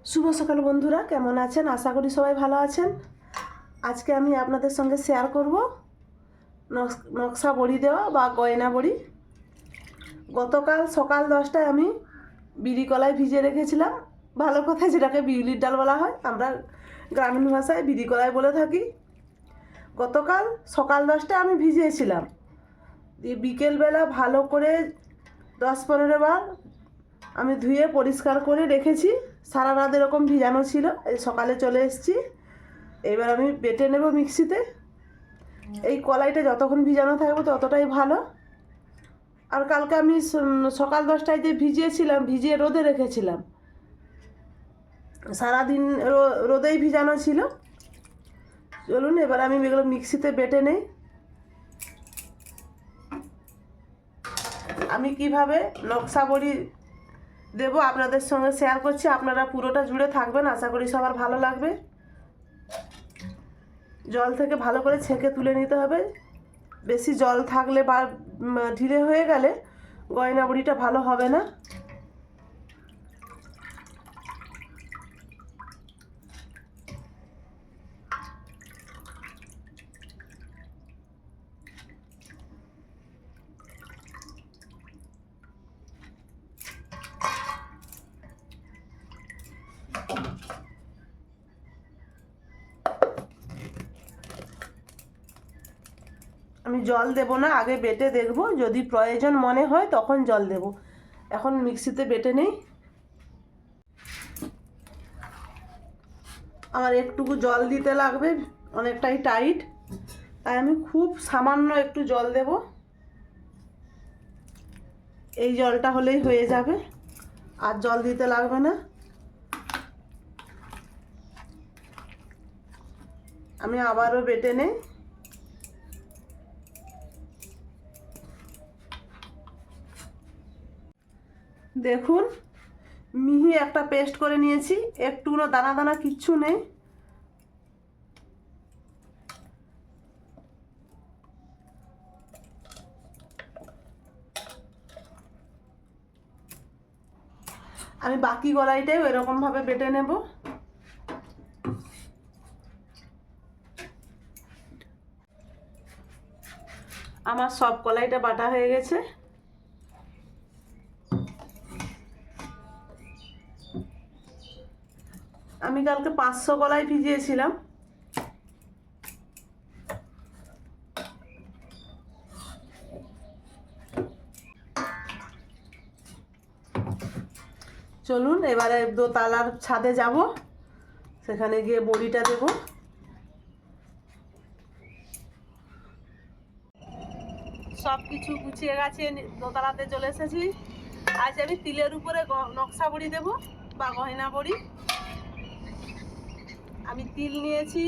শুভ সকাল বন্ধুরা, কেমন আছেন? আশা করি সবাই ভালো আছেন। আজকে আমি আপনাদের সঙ্গে শেয়ার করব নকশা বড়ি দেওয়া বা গয়না বড়ি। গতকাল সকাল 10টায় আমি বিড়ি কলাই ভিজিয়ে রেখেছিলাম। ভালো কথা, যেটাকে বিউলির ডাল বলা হয়, আমরা গ্রামীণ ভাষায় বিড়ি কলাই বলে থাকি। গতকাল সকাল 10টায় আমি ভিজিয়েছিলাম, দিয়ে বিকেলবেলা ভালো করে 10-15 বার আমি ধুয়ে পরিষ্কার করে রেখেছি। সারা রাত এরকম ভিজানো ছিল, এই সকালে চলে এসেছি। এবার আমি বেটে নেব মিক্সিতে। এই কলাইটা যতক্ষণ ভিজানো থাকবে ততটাই ভালো। আর কালকে আমি সকাল 10টায় যে ভিজিয়েছিলাম, ভিজিয়ে রোদে রেখেছিলাম, সারাদিন রোদেই ভিজানো ছিল। চলুন এবার আমি এগুলো মিক্সিতে বেটে নেই। আমি কিভাবে নকশা বড়ি দেবো আপনাদের সঙ্গে শেয়ার করছি, আপনারা পুরোটা জুড়ে থাকবেন, আশা করি সবার ভালো লাগবে। জল থেকে ভালো করে ছেঁকে তুলে নিতে হবে। বেশি জল থাকলে বা ঢিলে হয়ে গেলে গয়না বড়িটা ভালো হবে না। আমি জল দেব না, আগে বেটে দেখব, যদি প্রয়োজন মনে হয় তখন জল দেব। এখন মিক্সিতে বেটে নেই। আমার একটুকু জল দিতে লাগবে, অনেকটাই টাইট, তাই আমি খুব সামান্য একটু জল দেব। এই জলটা হলেই হয়ে যাবে, আর জল দিতে লাগবে না। আমি আবারও বেটে নেই। দেখুন, মিহি একটা পেস্ট করে নিয়েছি, একটুও দানা দানা কিচ্ছু নেই। আমি বাকি কড়াইটাও এরকমভাবে বেটে নেব। আমার সব কলাইটা বাটা হয়ে গেছে। আমি কালকে 500 কলাই ভিজিয়েছিলাম। চলুন এবারে দোতলার ছাদে যাব, সেখানে গিয়ে বড়িটা দেব। সব কিছু গুছিয়ে গেছে, দোতলাতে চলে এসেছি। আজ আমি তিলের উপরে নকশা বড়ি দেব বা গয়না বড়ি। আমি তিল নিয়েছি,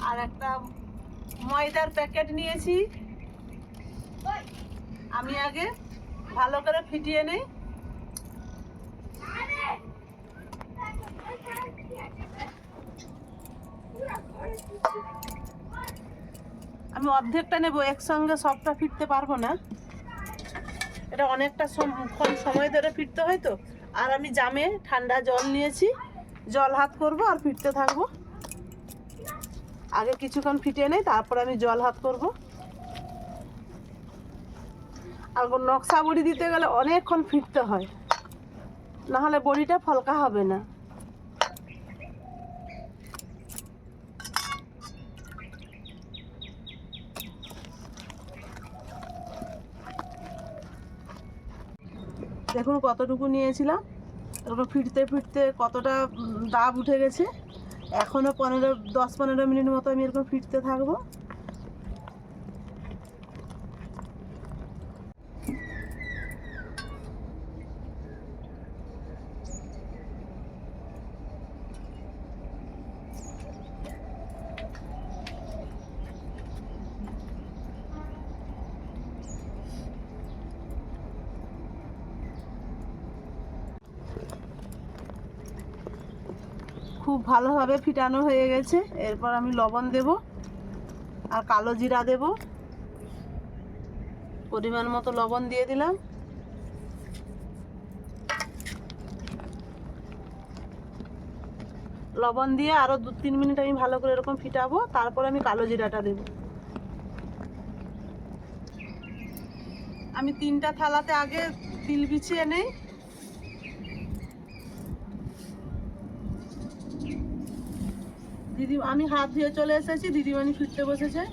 আর একটা ময়দার প্যাকেট নিয়েছি। আমি আগে ভালো করে ফিটিয়ে নেই। আমি অর্ধেকটা নেব, একসঙ্গে সবটা ফিরতে পারবো না, এটা অনেকটা সময় ধরে ফিরতে হয় তো। আর আমি জামে ঠান্ডা জল নিয়েছি, জল হাত করব আর ফিরতে থাকবো। আগে কিছুক্ষণ ফিটিয়ে নেই, তারপর আমি জল হাত করব। আর নকশা বড়ি দিতে গেলে অনেকক্ষণ ফিরতে হয়, নাহলে বড়িটা ফলকা হবে না। দেখুন কতটুকু নিয়েছিলাম, এরকম ফিরতে ফিরতে কতটা দাব উঠে গেছে। এখনও 10-15 মিনিট মতো আমি এরকম ফিরতে থাকবো। খুব ভালোভাবে ফিটানো হয়ে গেছে। এরপর আমি লবণ দেব আর কালো জিরা দেব, পরিমাণ মতো লবণ দিয়ে দিলাম। লবণ দিয়ে আরও 2-3 মিনিট আমি ভালো করে এরকম ফিটাবো, তারপরে আমি কালো জিরাটা দেব। আমি 3টা থালাতে আগে তিল বিছিয়ে নেই। দিদি, আমি হাত ধুয়ে চলে এসেছি, দিদিমণি ফিরতে বসেছে।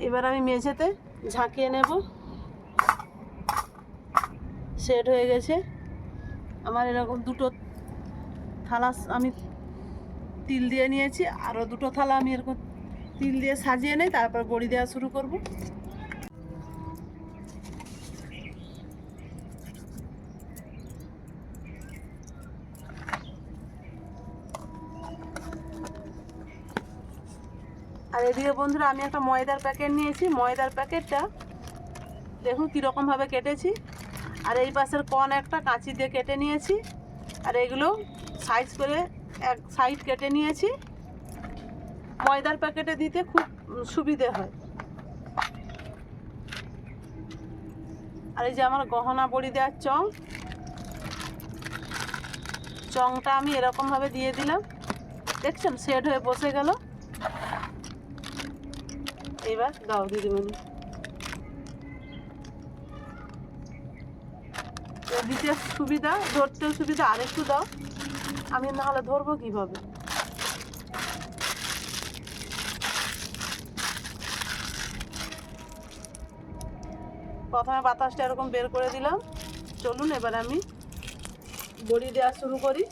এবার আমি মেঝেতে ঝাঁকিয়ে নেব। সেট হয়ে গেছে আমার। এরকম 2টো থালা আমি তিল দিয়ে নিয়েছি, আরও 2টো থালা আমি এরকম তিল দিয়ে সাজিয়ে নেই, তারপর বড়ি দেওয়া শুরু করব। আর এদিকে বন্ধুরা, আমি একটা ময়দার প্যাকেট নিয়েছি। ময়দার প্যাকেটটা দেখুন কীরকমভাবে কেটেছি। আর এই পাশের কোণ একটা কাঁচি দিয়ে কেটে নিয়েছি। আর এগুলো সাইজ করে এক সাইড কেটে নিয়েছি। ময়দার প্যাকেটে দিতে খুব সুবিধে হয়। আর এই যে আমার গহনা বড়ি দেওয়ার চংটা আমি এরকমভাবে দিয়ে দিলাম। দেখছেন সেট হয়ে বসে গেল। এবার দাও দিদিমণি, দিতে সুবিধা, ধরতেও সুবিধা। আরেকটু দাও, আমি নাহলে ধরবো কীভাবে। প্রথমে বাতাসটা এরকম বের করে দিলাম। চলুন এবার আমি বড়ি দেওয়া শুরু করি।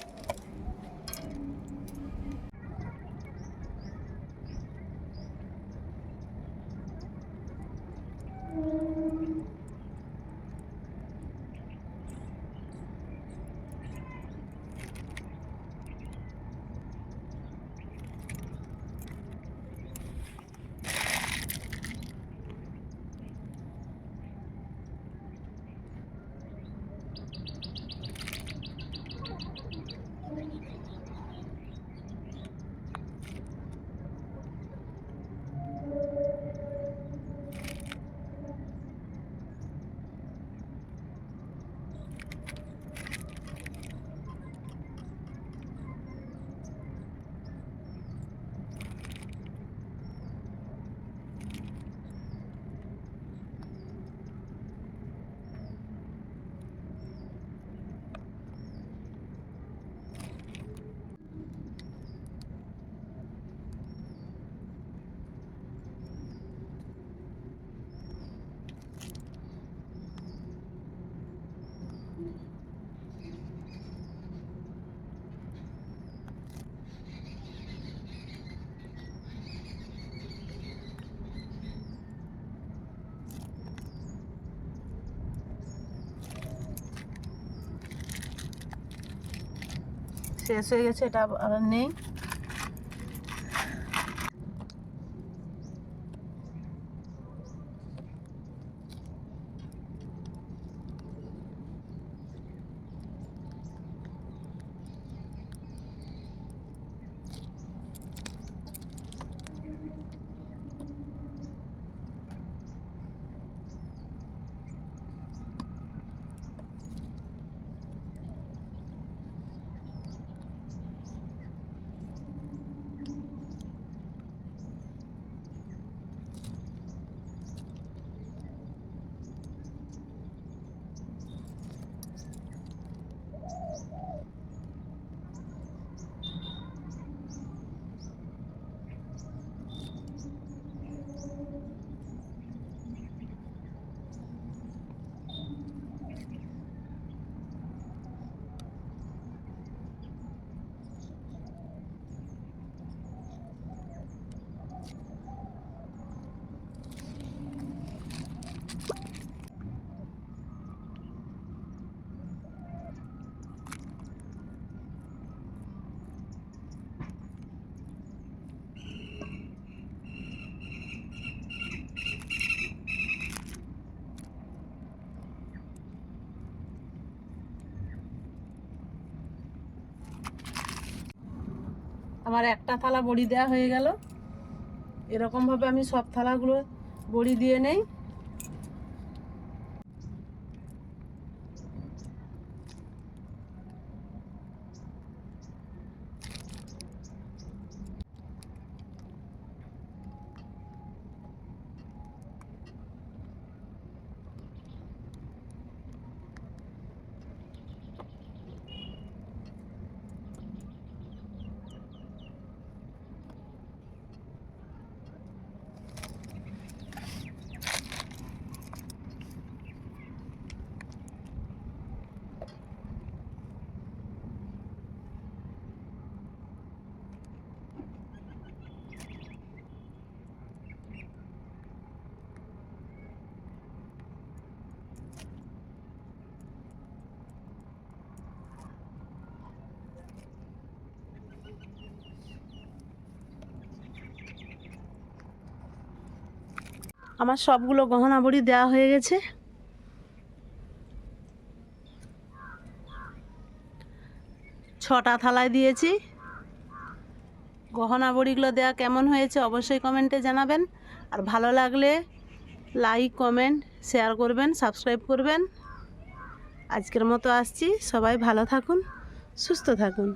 শেষ হয়ে গেছে, এটা আর নেই। আমার একটা থালা বড়ি দেওয়া হয়ে গেল। এরকমভাবে আমি সব থালাগুলো বড়ি দিয়ে নেই। আমার সবগুলো গহনা বড়ি দেওয়া হয়ে গেছে। ছটা থালায় দিয়েছি। গহনা বড়িগুলো দেওয়া কেমন হয়েছে অবশ্যই কমেন্টে জানাবেন। আর ভালো লাগলে লাইক, কমেন্ট, শেয়ার করবেন, সাবস্ক্রাইব করবেন। আজকের মতো আসছি। সবাই ভালো থাকুন, সুস্থ থাকুন।